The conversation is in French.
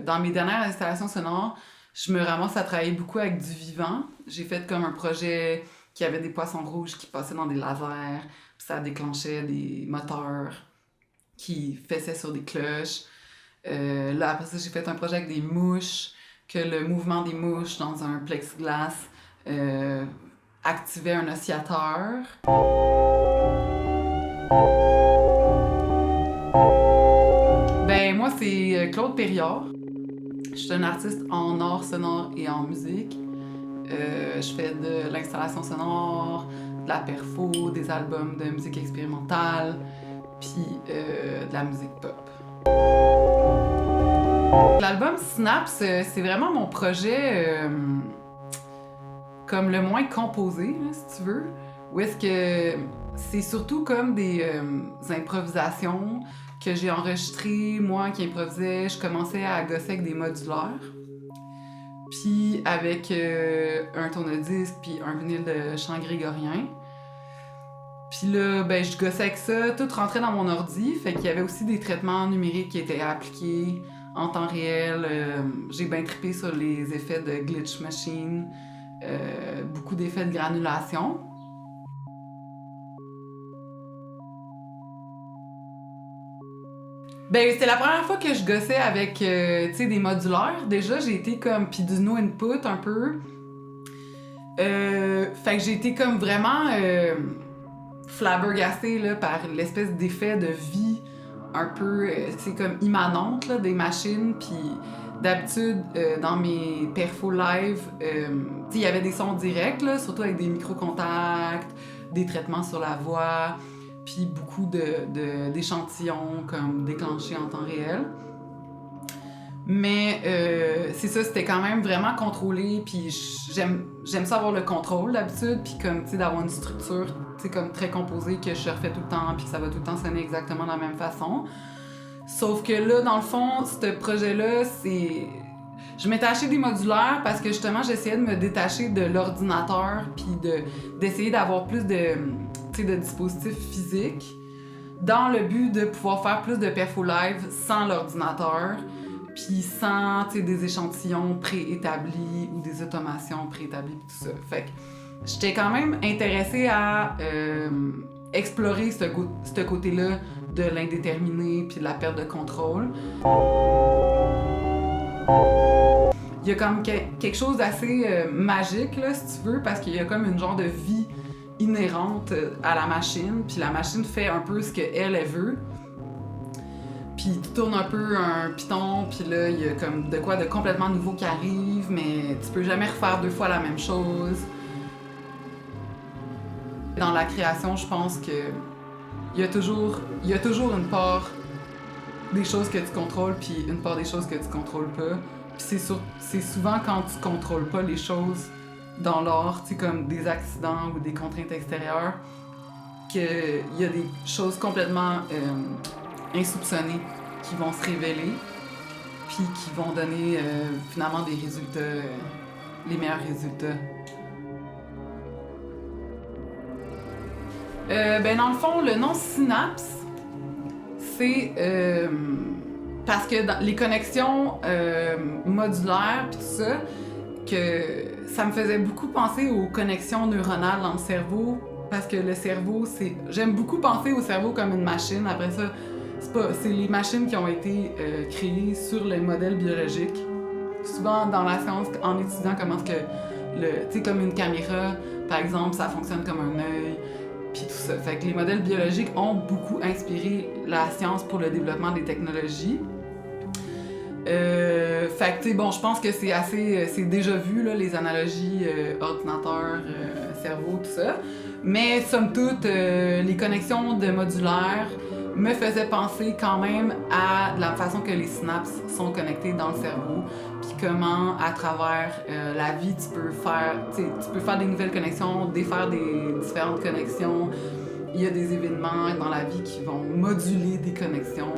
dans mes dernières installations sonores, je me ramasse à travailler beaucoup avec du vivant. J'ai fait comme un projet qui avait des poissons rouges qui passaient dans des lasers, puis ça déclenchait des moteurs qui fessaient sur des cloches. Là, après ça, j'ai fait un projet avec des mouches, que le mouvement des mouches dans un plexiglas activait un oscillateur. Ben, moi, c'est Claude Périard. Je suis un artiste en art sonore et en musique. Je fais de l'installation sonore, de la perfo, des albums de musique expérimentale, puis de la musique pop. L'album Synapse, c'est vraiment mon projet comme le moins composé, là, si tu veux. Où est-ce que c'est surtout comme des improvisations que j'ai enregistrées, moi qui improvisais. Je commençais à gosser avec des modulaires. Puis avec un tourne-disque, puis un vinyle de chant grégorien. Puis là, ben, je gossais avec ça, tout rentrait dans mon ordi, fait qu'il y avait aussi des traitements numériques qui étaient appliqués en temps réel. J'ai bien trippé sur les effets de glitch machine, beaucoup d'effets de granulation. Ben, c'était la première fois que je gossais avec, tu sais, des modulaires. Déjà, j'ai été comme, pis du no input un peu. Fait que j'ai été comme vraiment flabbergastée là, par l'espèce d'effet de vie un peu, c'est comme immanente là, des machines. Puis d'habitude, dans mes perfos live, il y avait des sons directs, là, surtout avec des micro-contacts, des traitements sur la voix, puis beaucoup d'échantillons comme déclenchés en temps réel. Mais c'est ça, c'était quand même vraiment contrôlé, puis j'aime ça avoir le contrôle d'habitude, puis comme, tu sais, d'avoir une structure, tu sais, comme très composée que je refais tout le temps, puis que ça va tout le temps sonner exactement de la même façon. Sauf que là, dans le fond, ce projet-là, c'est... Je m'étais acheté des modulaires parce que justement, j'essayais de me détacher de l'ordinateur, puis d'essayer d'avoir plus de, tu sais, de dispositifs physiques, dans le but de pouvoir faire plus de perfo live sans l'ordinateur, puis sans, tu sais, des échantillons préétablis ou des automations préétablies, pis tout ça. Fait que j'étais quand même intéressée à explorer ce côté-là de l'indéterminé puis de la perte de contrôle. Il y a comme quelque chose d'assez magique, là, si tu veux, parce qu'il y a comme une genre de vie inhérente à la machine, puis la machine fait un peu ce qu'elle veut. Puis tu tournes un peu un piton, puis là, il y a comme de quoi de complètement nouveau qui arrive, mais tu peux jamais refaire 2 fois la même chose. Dans la création, je pense que il y a toujours une part des choses que tu contrôles, puis une part des choses que tu contrôles pas. Puis c'est souvent quand tu contrôles pas les choses dans l'art, tu sais, comme des accidents ou des contraintes extérieures, qu'il y a des choses complètement insoupçonnées qui vont se révéler, puis qui vont donner finalement des résultats, les meilleurs résultats. Ben dans le fond, le nom Synapse, c'est parce que dans les connexions modulaires pis tout ça, que ça me faisait beaucoup penser aux connexions neuronales dans le cerveau, parce que le cerveau, c'est... J'aime beaucoup penser au cerveau comme une machine. Après ça, c'est les machines qui ont été créées sur les modèles biologiques. Souvent, dans la science, en étudiant comment est-ce que tu sais, comme une caméra, par exemple, ça fonctionne comme un œil, puis tout ça. Fait que les modèles biologiques ont beaucoup inspiré la science pour le développement des technologies. Fait que, tu sais, bon, je pense que c'est assez... c'est déjà vu, là, les analogies ordinateur, cerveau, tout ça. Mais, somme toute, les connexions de modulaires me faisaient penser quand même à la façon que les synapses sont connectées dans le cerveau, puis comment, à travers la vie, tu peux faire des nouvelles connexions, défaire des différentes connexions. Il y a des événements dans la vie qui vont moduler des connexions.